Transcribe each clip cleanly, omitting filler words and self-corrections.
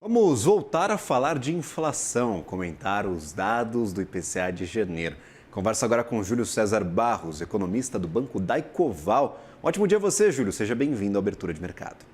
Vamos voltar a falar de inflação, comentar os dados do IPCA de janeiro. Converso agora com Júlio César Barros, economista do Banco Daicoval. Um ótimo dia a você, Júlio. Seja bem-vindo à Abertura de Mercado.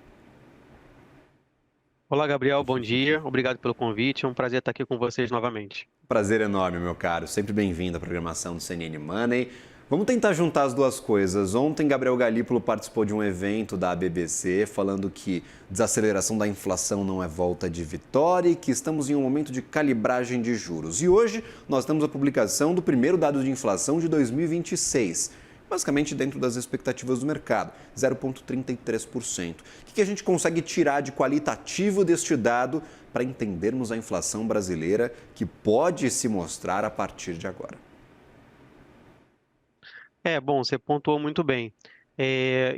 Olá, Gabriel, bom dia. Obrigado pelo convite. É um prazer estar aqui com vocês novamente. Prazer enorme, meu caro. Sempre bem-vindo à programação do CNN Money. Vamos tentar juntar as duas coisas. Ontem, Gabriel Galípolo participou de um evento da BBC falando que desaceleração da inflação não é volta de vitória e que estamos em um momento de calibragem de juros. E hoje nós temos a publicação do primeiro dado de inflação de 2026, basicamente dentro das expectativas do mercado, 0,33%. O que a gente consegue tirar de qualitativo deste dado para entendermos a inflação brasileira que pode se mostrar a partir de agora? Bom, você pontuou muito bem.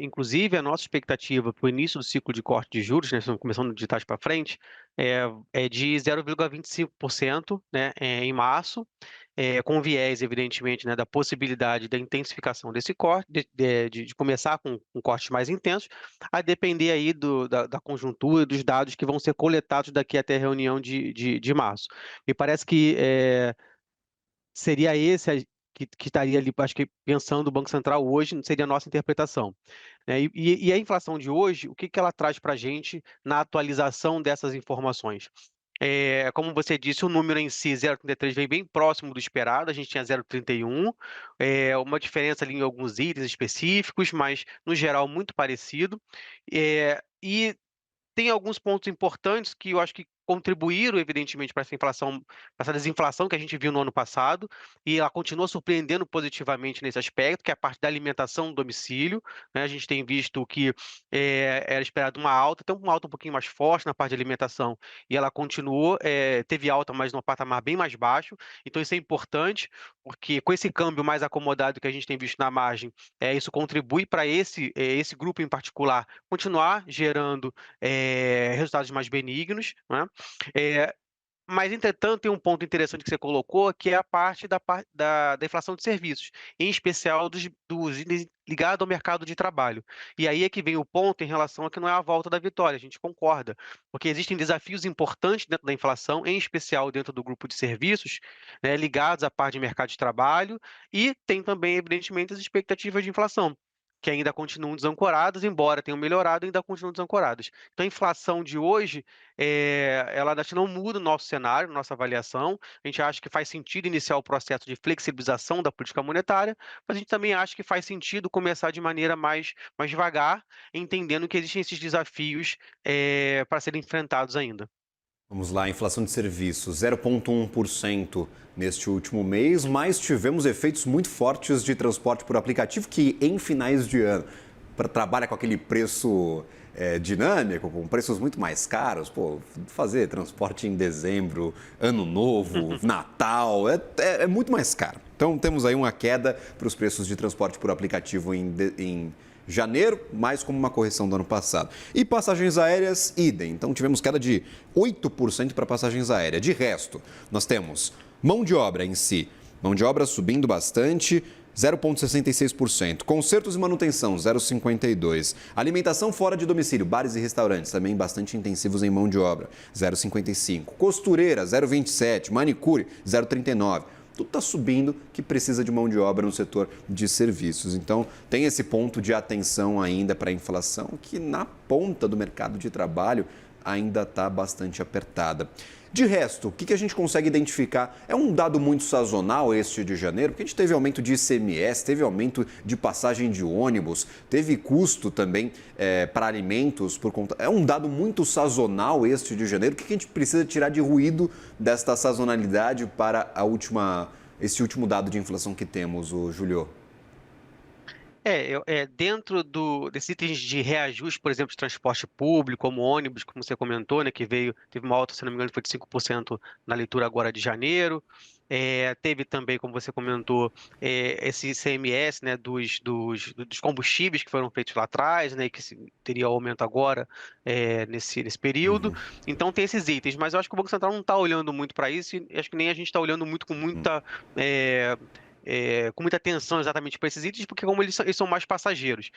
Inclusive, a nossa expectativa para o início do ciclo de corte de juros, né, estamos começando de trás para frente, é de 0,25%, né, em março, com viés, evidentemente, né, da possibilidade da intensificação desse corte, de começar com cortes mais intensos, a depender aí da conjuntura e dos dados que vão ser coletados daqui até a reunião de março. Me parece que seria esse que estaria ali, acho que pensando o Banco Central hoje, seria a nossa interpretação, né. E a inflação de hoje, o que ela traz para a gente na atualização dessas informações? Como você disse, o número em si, 0,33, vem bem próximo do esperado, a gente tinha 0,31, uma diferença ali em alguns itens específicos, mas no geral muito parecido. E tem alguns pontos importantes que eu acho que contribuíram, evidentemente, para essa inflação, para essa desinflação que a gente viu no ano passado, e ela continua surpreendendo positivamente nesse aspecto, que é a parte da alimentação no domicílio, né. A gente tem visto que era esperado uma alta, até uma alta um pouquinho mais forte na parte de alimentação, e ela continuou, teve alta, mas num patamar bem mais baixo. Então isso é importante, porque com esse câmbio mais acomodado que a gente tem visto na margem, isso contribui para esse grupo em particular continuar gerando resultados mais benignos, né. Eh, mas, entretanto, tem um ponto interessante que você colocou, que é a parte da inflação de serviços, em especial dos itens ligados ao mercado de trabalho. E aí é que vem o ponto em relação a que não é a volta da vitória, a gente concorda, porque existem desafios importantes dentro da inflação, em especial dentro do grupo de serviços, né, ligados à parte de mercado de trabalho, e tem também, evidentemente, as expectativas de inflação, que ainda continuam desancoradas, embora tenham melhorado, ainda continuam desancoradas. Então a inflação de hoje, ela acho que não muda o nosso cenário, nossa avaliação. A gente acha que faz sentido iniciar o processo de flexibilização da política monetária, mas a gente também acha que faz sentido começar de maneira mais devagar, entendendo que existem esses desafios, para serem enfrentados ainda. Vamos lá, inflação de serviços, 0,1% neste último mês, mas tivemos efeitos muito fortes de transporte por aplicativo que em finais de ano trabalha com aquele preço dinâmico, com preços muito mais caros. Pô, fazer transporte em dezembro, ano novo, Natal, é muito mais caro. Então temos aí uma queda para os preços de transporte por aplicativo em janeiro, mais como uma correção do ano passado. E passagens aéreas, idem. Então tivemos queda de 8% para passagens aéreas. De resto, nós temos mão de obra em si. Mão de obra subindo bastante, 0,66%. Consertos e manutenção, 0,52%. Alimentação fora de domicílio, bares e restaurantes, também bastante intensivos em mão de obra, 0,55%. Costureira, 0,27%. Manicure, 0,39%. Tudo está subindo que precisa de mão de obra no setor de serviços. Então, tem esse ponto de atenção ainda para a inflação, que na ponta do mercado de trabalho ainda está bastante apertada. De resto, o que a gente consegue identificar? É um dado muito sazonal este de janeiro, porque a gente teve aumento de ICMS, teve aumento de passagem de ônibus, teve custo também para alimentos por conta. É um dado muito sazonal este de janeiro. O que a gente precisa tirar de ruído desta sazonalidade para esse último dado de inflação que temos, o Julio? Dentro desses itens de reajuste, por exemplo, de transporte público, como ônibus, como você comentou, né, que teve uma alta, se não me engano, foi de 5% na leitura agora de janeiro. Teve também, como você comentou, esse ICMS, né, dos combustíveis que foram feitos lá atrás, né, e que teria aumento agora, nesse período. Uhum, Então tem esses itens, mas eu acho que o Banco Central não está olhando muito para isso, e acho que nem a gente está olhando muito uhum. eh, com muita atenção exatamente para esses itens, porque como eles são mais passageiros.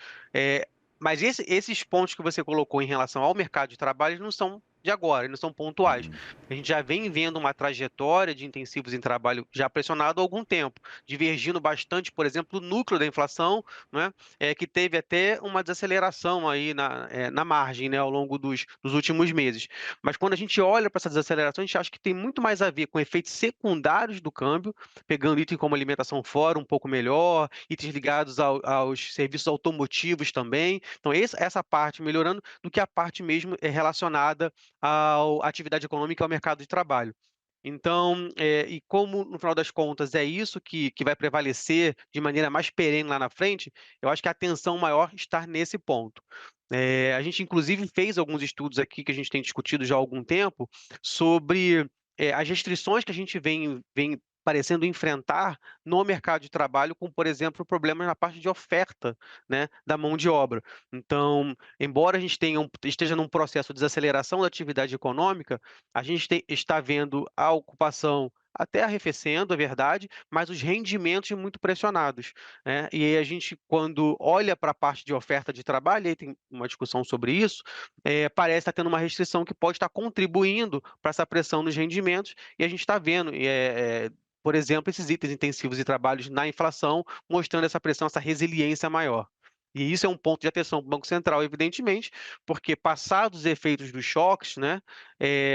Mas esses pontos que você colocou em relação ao mercado de trabalho, eles não são de agora, eles são pontuais. Uhum. A gente já vem vendo uma trajetória de intensivos em trabalho já pressionado há algum tempo, divergindo bastante, por exemplo, do núcleo da inflação, né, que teve até uma desaceleração aí na margem, né, ao longo dos últimos meses. Mas quando a gente olha para essa desaceleração, a gente acha que tem muito mais a ver com efeitos secundários do câmbio, pegando item como alimentação fora um pouco melhor, itens ligados aos serviços automotivos também. Então, essa parte melhorando do que a parte mesmo relacionada à atividade econômica e ao mercado de trabalho. Então, e como no final das contas é isso que vai prevalecer de maneira mais perene lá na frente, eu acho que a atenção maior está nesse ponto. A gente inclusive fez alguns estudos aqui que a gente tem discutido já há algum tempo sobre as restrições que a gente vem parecendo enfrentar no mercado de trabalho, com, por exemplo, problemas na parte de oferta, né, da mão de obra. Então, embora a gente esteja num processo de desaceleração da atividade econômica, a gente está vendo a ocupação até arrefecendo, é verdade, mas os rendimentos muito pressionados, né? E aí a gente, quando olha para a parte de oferta de trabalho, e aí tem uma discussão sobre isso, parece estar tendo uma restrição que pode estar contribuindo para essa pressão nos rendimentos, e a gente está vendo, por exemplo, esses itens intensivos de trabalhos na inflação, mostrando essa pressão, essa resiliência maior. E isso é um ponto de atenção para o Banco Central, evidentemente, porque passados os efeitos dos choques, né,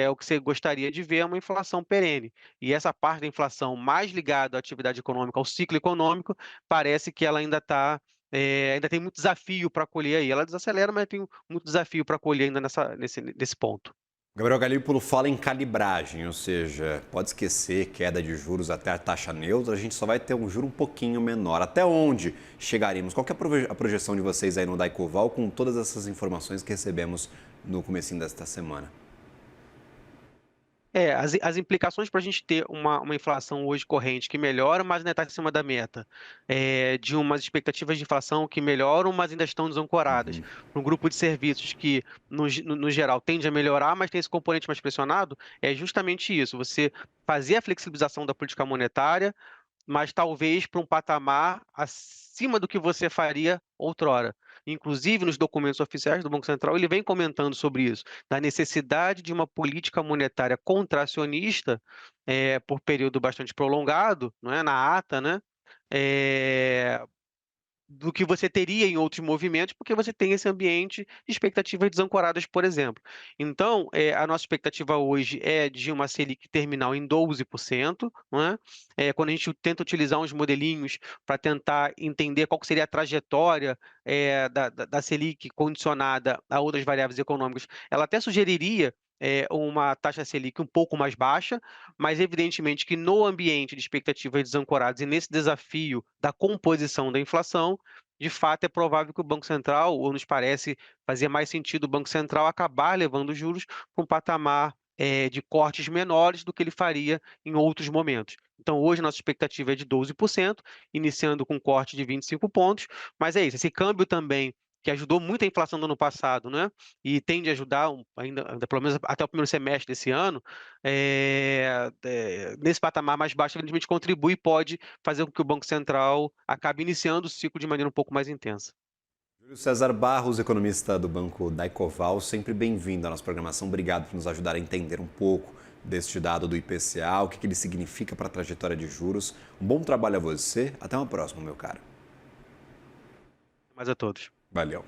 o que você gostaria de ver é uma inflação perene. E essa parte da inflação mais ligada à atividade econômica, ao ciclo econômico, parece que ela ainda tem muito desafio para colher aí. Ela desacelera, mas tem muito desafio para colher ainda nesse ponto. Gabriel Galípolo fala em calibragem, ou seja, pode esquecer queda de juros até a taxa neutra, a gente só vai ter um juro um pouquinho menor. Até onde chegaremos? Qual que é a projeção de vocês aí no Daicoval com todas essas informações que recebemos no comecinho desta semana? As implicações para a gente ter uma inflação hoje corrente que melhora, mas ainda está acima da meta, de umas expectativas de inflação que melhoram, mas ainda estão desancoradas, Uhum. para um grupo de serviços que, no geral, tende a melhorar, mas tem esse componente mais pressionado, é justamente isso, você fazer a flexibilização da política monetária, mas talvez para um patamar acima do que você faria outrora. Inclusive, nos documentos oficiais do Banco Central, ele vem comentando sobre isso, da necessidade de uma política monetária contracionista por período bastante prolongado, não é? Na ata, né? Eh, do que você teria em outros movimentos, porque você tem esse ambiente de expectativas desancoradas, por exemplo. Então, a nossa expectativa hoje é de uma Selic terminal em 12%, não é? Quando a gente tenta utilizar uns modelinhos para tentar entender qual que seria a trajetória da Selic condicionada a outras variáveis econômicas, ela até sugeriria uma taxa Selic um pouco mais baixa, mas evidentemente que no ambiente de expectativas desancoradas e nesse desafio da composição da inflação, de fato é provável que o Banco Central, ou nos parece fazer mais sentido o Banco Central acabar levando os juros para um patamar de cortes menores do que ele faria em outros momentos. Então, hoje, nossa expectativa é de 12%, iniciando com um corte de 25 pontos, mas é isso, esse câmbio também, que ajudou muito a inflação do ano passado, né? E tende a ajudar ainda pelo menos até o primeiro semestre desse ano, nesse patamar mais baixo, evidentemente contribui e pode fazer com que o Banco Central acabe iniciando o ciclo de maneira um pouco mais intensa. Júlio César Barros, economista do Banco Daicoval, sempre bem-vindo à nossa programação. Obrigado por nos ajudar a entender um pouco deste dado do IPCA, o que ele significa para a trajetória de juros. Um bom trabalho a você. Até uma próxima, meu caro. Mais a todos. Valeu.